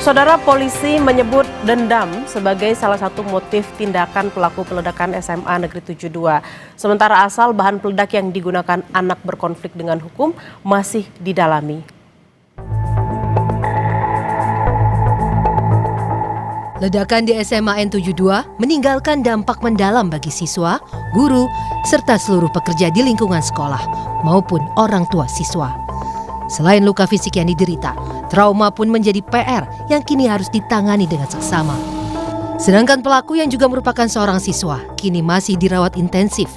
Saudara, polisi menyebut dendam sebagai salah satu motif tindakan pelaku peledakan SMA Negeri 72. Sementara asal bahan peledak yang digunakan anak berkonflik dengan hukum masih didalami. Ledakan di SMA N72 meninggalkan dampak mendalam bagi siswa, guru, serta seluruh pekerja di lingkungan sekolah maupun orang tua siswa. Selain luka fisik yang diderita, trauma pun menjadi PR yang kini harus ditangani dengan seksama. Sedangkan pelaku yang juga merupakan seorang siswa kini masih dirawat intensif.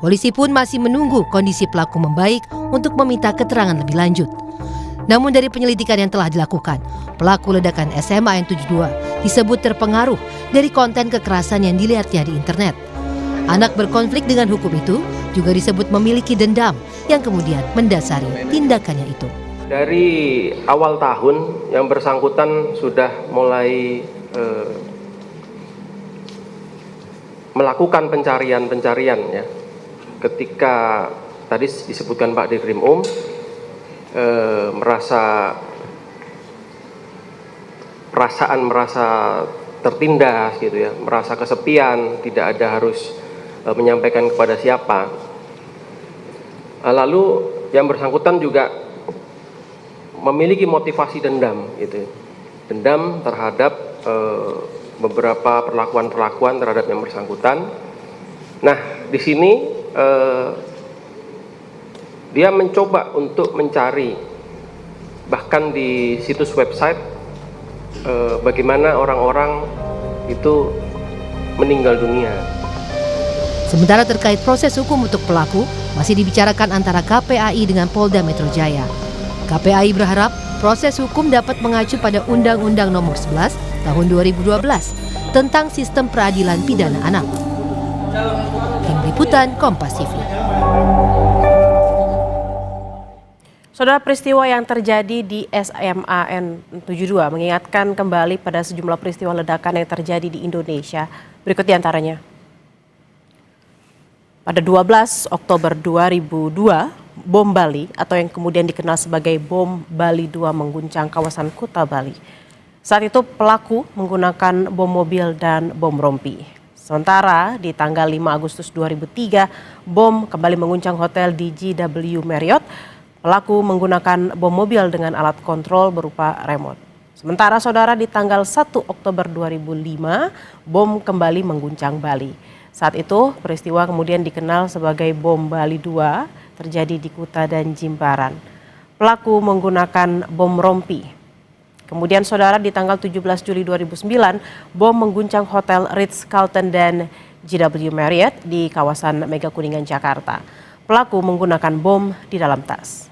Polisi pun masih menunggu kondisi pelaku membaik untuk meminta keterangan lebih lanjut. Namun dari penyelidikan yang telah dilakukan, pelaku ledakan SMA N72 disebut terpengaruh dari konten kekerasan yang dilihatnya di internet. Anak berkonflik dengan hukum itu juga disebut memiliki dendam yang kemudian mendasari tindakannya itu. Dari awal tahun yang bersangkutan sudah mulai melakukan pencarian ya. Ketika tadi disebutkan Pak Dirkrim merasa tertindas gitu ya, merasa kesepian, tidak ada harus menyampaikan kepada siapa. Lalu yang bersangkutan juga memiliki motivasi dendam gitu. Dendam terhadap beberapa perlakuan terhadap yang bersangkutan. Nah, di sini dia mencoba untuk mencari bahkan di situs website bagaimana orang-orang itu meninggal dunia. Sementara terkait proses hukum untuk pelaku masih dibicarakan antara KPAI dengan Polda Metro Jaya. KPAI berharap proses hukum dapat mengacu pada Undang-Undang Nomor 11 Tahun 2012 tentang Sistem Peradilan Pidana Anak. Tim Liputan Kompas TV. Saudara, peristiwa yang terjadi di SMA N72 mengingatkan kembali pada sejumlah peristiwa ledakan yang terjadi di Indonesia. Berikut diantaranya. Pada 12 Oktober 2002, bom Bali atau yang kemudian dikenal sebagai bom Bali 2 mengguncang kawasan Kuta Bali. Saat itu pelaku menggunakan bom mobil dan bom rompi. Sementara di tanggal 5 Agustus 2003, bom kembali mengguncang hotel di JW Marriott. Pelaku menggunakan bom mobil dengan alat kontrol berupa remote. Sementara saudara, di tanggal 1 Oktober 2005, bom kembali mengguncang Bali. Saat itu peristiwa kemudian dikenal sebagai bom Bali 2 terjadi di Kuta dan Jimbaran. Pelaku menggunakan bom rompi. Kemudian saudara, di tanggal 17 Juli 2009, bom mengguncang Hotel Ritz-Carlton dan JW Marriott di kawasan Mega Kuningan, Jakarta. Pelaku menggunakan bom di dalam tas.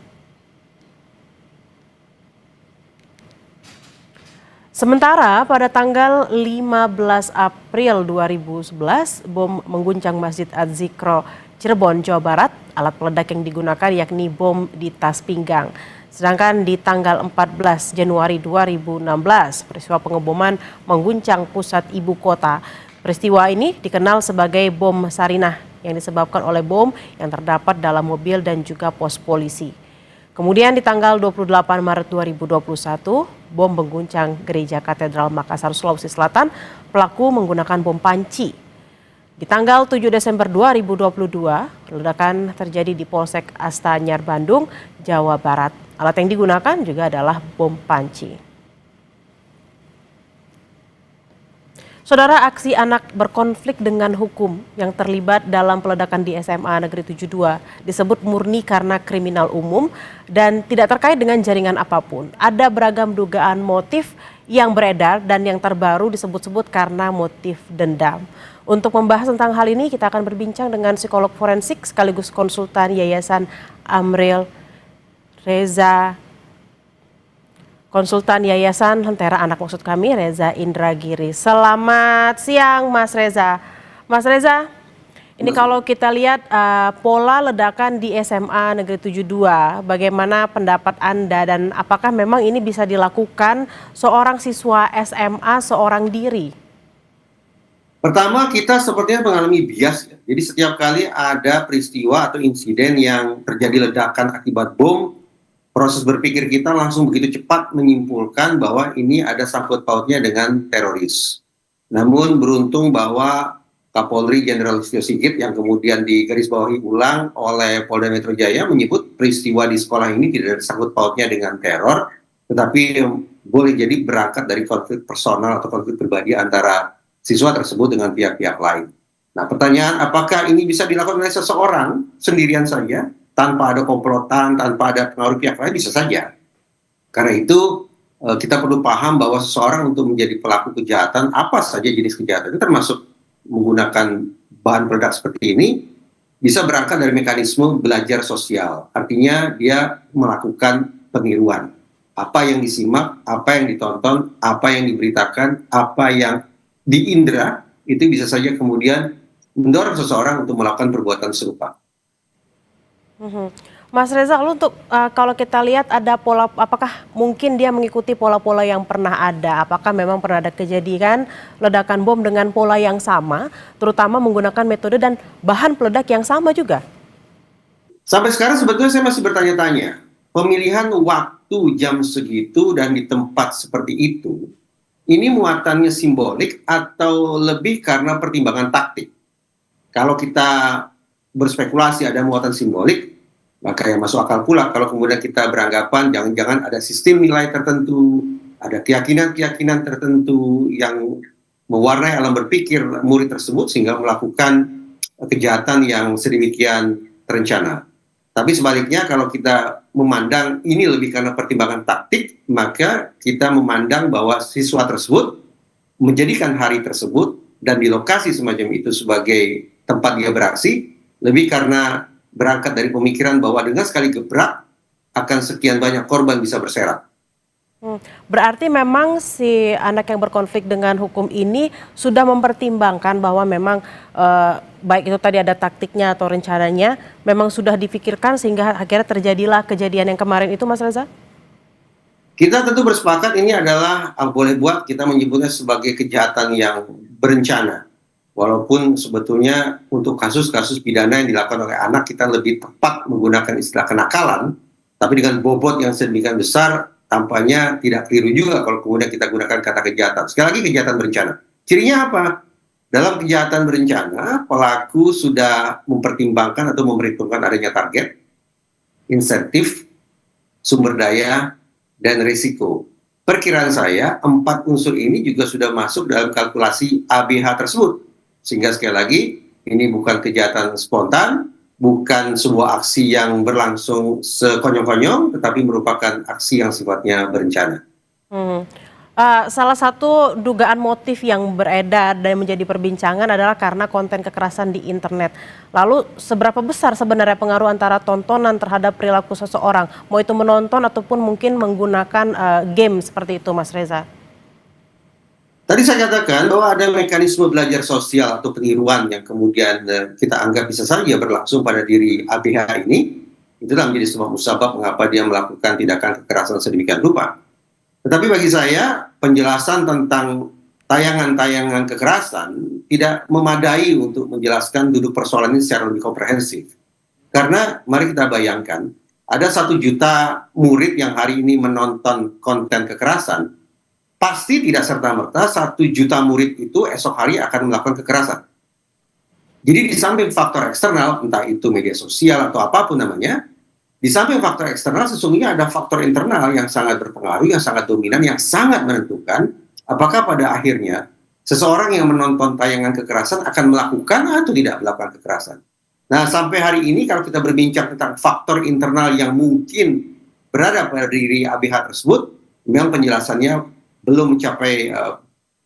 Sementara pada tanggal 15 April 2011, bom mengguncang Masjid Az-Zikro Cirebon, Jawa Barat. Alat peledak yang digunakan yakni bom di tas pinggang. Sedangkan di tanggal 14 Januari 2016, peristiwa pengeboman mengguncang pusat ibu kota. Peristiwa ini dikenal sebagai bom Sarinah yang disebabkan oleh bom yang terdapat dalam mobil dan juga pos polisi. Kemudian di tanggal 28 Maret 2021, bom mengguncang Gereja Katedral Makassar, Sulawesi Selatan. Pelaku menggunakan bom panci. Di tanggal 7 Desember 2022, ledakan terjadi di Polsek Astanyar, Bandung, Jawa Barat. Alat yang digunakan juga adalah bom panci. Saudara, aksi anak berkonflik dengan hukum yang terlibat dalam peledakan di SMA Negeri 72 disebut murni karena kriminal umum dan tidak terkait dengan jaringan apapun. Ada beragam dugaan motif yang beredar dan yang terbaru disebut-sebut karena motif dendam. Untuk membahas tentang hal ini, kita akan berbincang dengan psikolog forensik sekaligus konsultan Yayasan Amril Reza, konsultan Yayasan Lentera Anak maksud kami, Reza Indragiri. Selamat siang Mas Reza. Mas Reza, ini kalau kita lihat pola ledakan di SMA Negeri 72, bagaimana pendapat Anda dan apakah memang ini bisa dilakukan seorang siswa SMA seorang diri? Pertama, kita sepertinya mengalami bias. Jadi setiap kali ada peristiwa atau insiden yang terjadi ledakan akibat bom, proses berpikir kita langsung begitu cepat menyimpulkan bahwa ini ada sangkut pautnya dengan teroris. Namun beruntung bahwa Kapolri Jenderal Listio Sigit yang kemudian digarisbawahi ulang oleh Polda Metro Jaya menyebut peristiwa di sekolah ini tidak ada sangkut pautnya dengan teror, tetapi boleh jadi berangkat dari konflik personal atau konflik pribadi antara siswa tersebut dengan pihak-pihak lain. Nah, pertanyaan apakah ini bisa dilakukan oleh seseorang sendirian saja, tanpa ada komplotan, tanpa ada pengaruh pihak lain? Bisa saja. Karena itu kita perlu paham bahwa seseorang untuk menjadi pelaku kejahatan, apa saja jenis kejahatan itu termasuk menggunakan bahan peledak seperti ini, bisa berangkat dari mekanisme belajar sosial. Artinya dia melakukan peniruan. Apa yang disimak, apa yang ditonton, apa yang diberitakan, apa yang diindra, itu bisa saja kemudian mendorong seseorang untuk melakukan perbuatan serupa. Mas Reza, lalu untuk kalau kita lihat ada pola, apakah mungkin dia mengikuti pola-pola yang pernah ada? Apakah memang pernah ada kejadian ledakan bom dengan pola yang sama, terutama menggunakan metode dan bahan peledak yang sama juga? Sampai sekarang sebetulnya saya masih bertanya-tanya, pemilihan waktu jam segitu dan di tempat seperti itu, ini muatannya simbolik atau lebih karena pertimbangan taktik? Kalau kita berspekulasi ada muatan simbolik, maka yang masuk akal pula kalau kemudian kita beranggapan jangan-jangan ada sistem nilai tertentu, ada keyakinan-keyakinan tertentu yang mewarnai alam berpikir murid tersebut sehingga melakukan kejahatan yang sedemikian terencana. Tapi sebaliknya kalau kita memandang ini lebih karena pertimbangan taktik, maka kita memandang bahwa siswa tersebut menjadikan hari tersebut dan di lokasi semacam itu sebagai tempat dia beraksi, lebih karena berangkat dari pemikiran bahwa dengan sekali gebrak akan sekian banyak korban bisa berserak. Berarti memang si anak yang berkonflik dengan hukum ini sudah mempertimbangkan bahwa memang baik itu tadi ada taktiknya atau rencananya, memang sudah difikirkan sehingga akhirnya terjadilah kejadian yang kemarin itu, Mas Reza? Kita tentu bersepakat ini adalah boleh buat kita menyebutnya sebagai kejahatan yang berencana. Walaupun sebetulnya untuk kasus-kasus pidana yang dilakukan oleh anak kita lebih tepat menggunakan istilah kenakalan, tapi dengan bobot yang sedemikian besar tampaknya tidak keliru juga kalau kemudian kita gunakan kata kejahatan. Sekali lagi kejahatan berencana. Cirinya apa? Dalam kejahatan berencana, pelaku sudah mempertimbangkan atau memperhitungkan adanya target, insentif, sumber daya, dan risiko. Perkiraan saya, 4 unsur ini juga sudah masuk dalam kalkulasi ABH tersebut. Sehingga sekali lagi, ini bukan kejahatan spontan, bukan sebuah aksi yang berlangsung sekonyong-konyong, tetapi merupakan aksi yang sifatnya berencana. Salah satu dugaan motif yang beredar dan menjadi perbincangan adalah karena konten kekerasan di internet. Lalu seberapa besar sebenarnya pengaruh antara tontonan terhadap perilaku seseorang, mau itu menonton ataupun mungkin menggunakan game seperti itu, Mas Reza? Tadi saya katakan bahwa ada mekanisme belajar sosial atau peniruan yang kemudian kita anggap bisa saja berlangsung pada diri ABH ini. Itulah menjadi sebuah musabab mengapa dia melakukan tindakan kekerasan sedemikian rupa. Tetapi bagi saya, penjelasan tentang tayangan-tayangan kekerasan tidak memadai untuk menjelaskan duduk persoalan ini secara lebih komprehensif. Karena mari kita bayangkan, ada 1 juta murid yang hari ini menonton konten kekerasan, pasti tidak serta-merta 1 juta murid itu esok hari akan melakukan kekerasan. Jadi di samping faktor eksternal, entah itu media sosial atau apapun namanya, di samping faktor eksternal sesungguhnya ada faktor internal yang sangat berpengaruh, yang sangat dominan, yang sangat menentukan apakah pada akhirnya seseorang yang menonton tayangan kekerasan akan melakukan atau tidak melakukan kekerasan. Nah, sampai hari ini kalau kita berbincang tentang faktor internal yang mungkin berada pada diri ABH tersebut, memang penjelasannya belum mencapai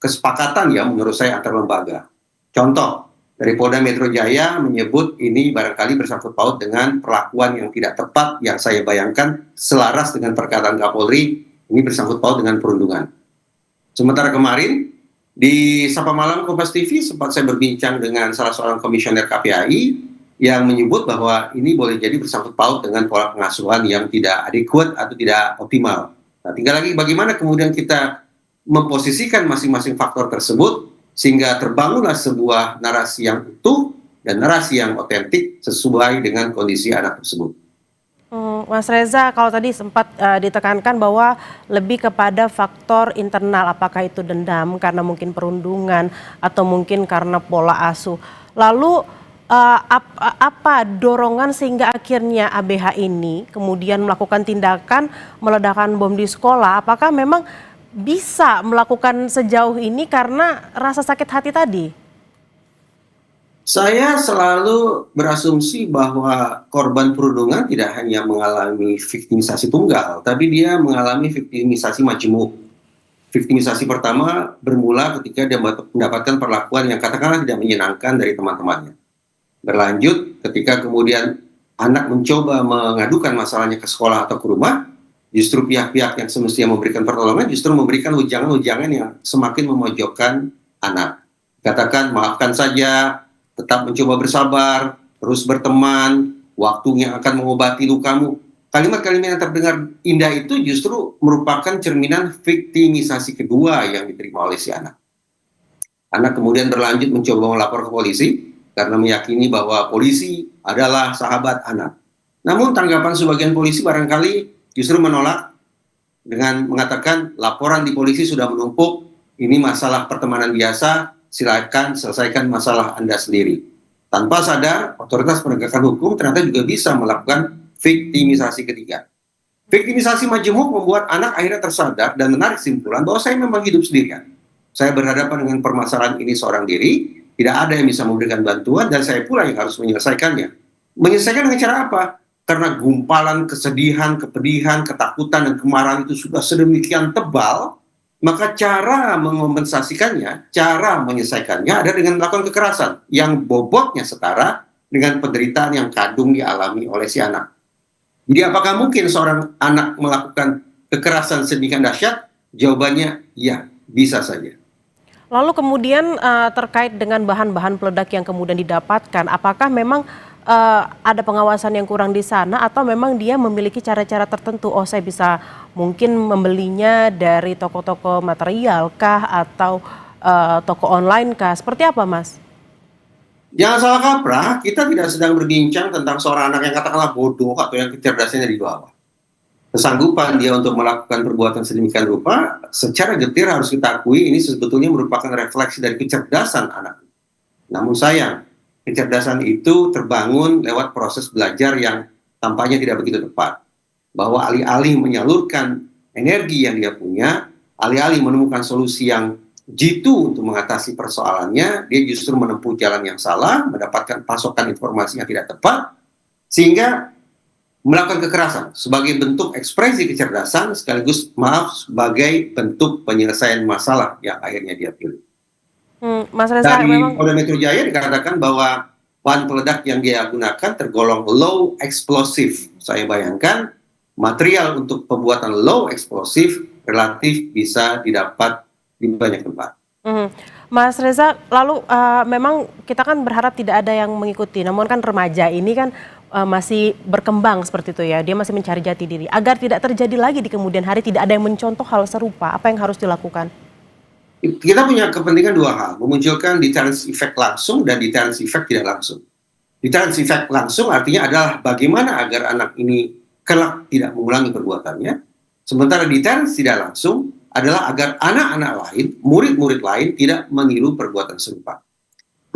kesepakatan ya menurut saya antar lembaga. Contoh, dari Polda Metro Jaya menyebut ini barangkali bersangkut paut dengan perlakuan yang tidak tepat yang saya bayangkan selaras dengan perkataan Kapolri, ini bersangkut paut dengan perundungan. Sementara kemarin di Sapa Malam Kompas TV sempat saya berbincang dengan salah seorang komisioner KPAI yang menyebut bahwa ini boleh jadi bersangkut paut dengan pola pengasuhan yang tidak adekuat atau tidak optimal. Nah, tinggal lagi bagaimana kemudian kita memposisikan masing-masing faktor tersebut sehingga terbangunlah sebuah narasi yang utuh dan narasi yang otentik sesuai dengan kondisi anak tersebut. Mas Reza, kalau tadi sempat ditekankan bahwa lebih kepada faktor internal, apakah itu dendam karena mungkin perundungan atau mungkin karena pola asuh. Lalu apa dorongan sehingga akhirnya ABH ini kemudian melakukan tindakan meledakan bom di sekolah? Apakah memang bisa melakukan sejauh ini karena rasa sakit hati tadi? Saya selalu berasumsi bahwa korban perundungan tidak hanya mengalami viktimisasi tunggal, tapi dia mengalami viktimisasi majemuk. Viktimisasi pertama bermula ketika dia mendapatkan perlakuan yang katakanlah tidak menyenangkan dari teman-temannya. Berlanjut ketika kemudian anak mencoba mengadukan masalahnya ke sekolah atau ke rumah, justru pihak-pihak yang semestinya memberikan pertolongan justru memberikan ujangan-ujangan yang semakin memojokkan anak. Katakan maafkan saja, tetap mencoba bersabar, terus berteman, waktunya akan mengobati lukamu. Kalimat-kalimat yang terdengar indah itu justru merupakan cerminan viktimisasi kedua yang diterima oleh si anak. Anak kemudian berlanjut mencoba melapor ke polisi karena meyakini bahwa polisi adalah sahabat anak. Namun tanggapan sebagian polisi barangkali justru menolak dengan mengatakan laporan di polisi sudah menumpuk, ini masalah pertemanan biasa, silakan selesaikan masalah Anda sendiri. Tanpa sadar, otoritas penegakan hukum ternyata juga bisa melakukan viktimisasi ketiga. Viktimisasi majemuk membuat anak akhirnya tersadar dan menarik kesimpulan bahwa saya memang hidup sendirian. Saya berhadapan dengan permasalahan ini seorang diri, tidak ada yang bisa memberikan bantuan dan saya pula yang harus menyelesaikannya. Menyelesaikan dengan cara apa? Karena gumpalan kesedihan, kepedihan, ketakutan, dan kemarahan itu sudah sedemikian tebal, maka cara mengompensasikannya, cara menyelesaikannya ada dengan melakukan kekerasan yang bobotnya setara dengan penderitaan yang kadung dialami oleh si anak. Jadi apakah mungkin seorang anak melakukan kekerasan sedemikian dahsyat? Jawabannya ya, bisa saja. Lalu kemudian terkait dengan bahan-bahan peledak yang kemudian didapatkan, apakah memang ada pengawasan yang kurang di sana atau memang dia memiliki cara-cara tertentu? Oh, saya bisa mungkin membelinya dari toko-toko material kah atau toko online kah? Seperti apa, Mas? Jangan salah kaprah, kita tidak sedang berbincang tentang seorang anak yang katakanlah bodoh atau yang kecerdasannya di bawah. Kesanggupan dia untuk melakukan perbuatan sedemikian rupa, secara getir harus kita akui ini sebetulnya merupakan refleksi dari kecerdasan anak. Namun sayang, kecerdasan itu terbangun lewat proses belajar yang tampaknya tidak begitu tepat. Bahwa alih-alih menyalurkan energi yang dia punya, alih-alih menemukan solusi yang jitu untuk mengatasi persoalannya, dia justru menempuh jalan yang salah, mendapatkan pasokan informasi yang tidak tepat, sehingga melakukan kekerasan sebagai bentuk ekspresi kecerdasan sekaligus sebagai bentuk penyelesaian masalah yang akhirnya dia pilih. Mas Reza, Dari memang Polda Metro Jaya dikatakan bahwa bahan peledak yang dia gunakan tergolong low explosive. Saya bayangkan material untuk pembuatan low explosive relatif bisa didapat di banyak tempat. Mas Reza, lalu memang kita kan berharap tidak ada yang mengikuti, namun kan remaja ini kan masih berkembang seperti itu ya, dia masih mencari jati diri. Agar tidak terjadi lagi di kemudian hari, tidak ada yang mencontoh hal serupa, apa yang harus dilakukan? Kita punya kepentingan dua hal, memunculkan deterrence effect langsung dan deterrence effect tidak langsung. Deterrence effect langsung artinya adalah bagaimana agar anak ini kelak tidak mengulangi perbuatannya, sementara deterrence tidak langsung adalah agar anak-anak lain, murid-murid lain tidak meniru perbuatan serupa.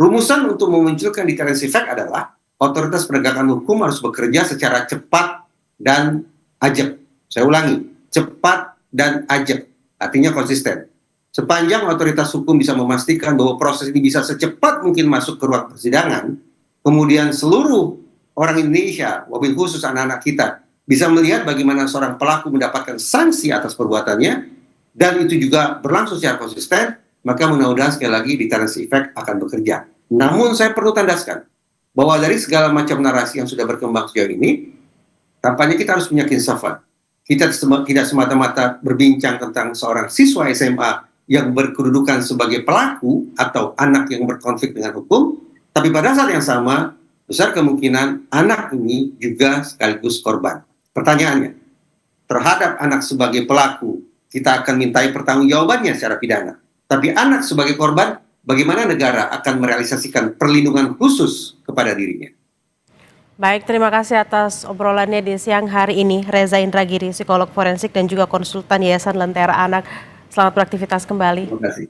Rumusan untuk memunculkan deterrence effect adalah otoritas penegakan hukum harus bekerja secara cepat dan ajak. Saya ulangi, cepat dan ajak, artinya konsisten. Sepanjang otoritas hukum bisa memastikan bahwa proses ini bisa secepat mungkin masuk ke ruang persidangan, kemudian seluruh orang Indonesia, wabil khusus anak-anak kita, bisa melihat bagaimana seorang pelaku mendapatkan sanksi atas perbuatannya, dan itu juga berlangsung secara konsisten, maka mudah-mudahan sekali lagi deterrence effect akan bekerja. Namun saya perlu tandaskan, bahwa dari segala macam narasi yang sudah berkembang sejauh ini, tampaknya kita harus punya keinsafan. Kita tidak semata-mata berbincang tentang seorang siswa SMA yang berkedudukan sebagai pelaku atau anak yang berkonflik dengan hukum, tapi pada saat yang sama, besar kemungkinan anak ini juga sekaligus korban. Pertanyaannya, terhadap anak sebagai pelaku, kita akan mintai pertanggungjawabannya secara pidana. Tapi anak sebagai korban, bagaimana negara akan merealisasikan perlindungan khusus kepada dirinya? Baik, terima kasih atas obrolannya di siang hari ini. Reza Indragiri, psikolog forensik dan juga konsultan Yayasan Lentera Anak. Selamat beraktivitas kembali. Terima kasih.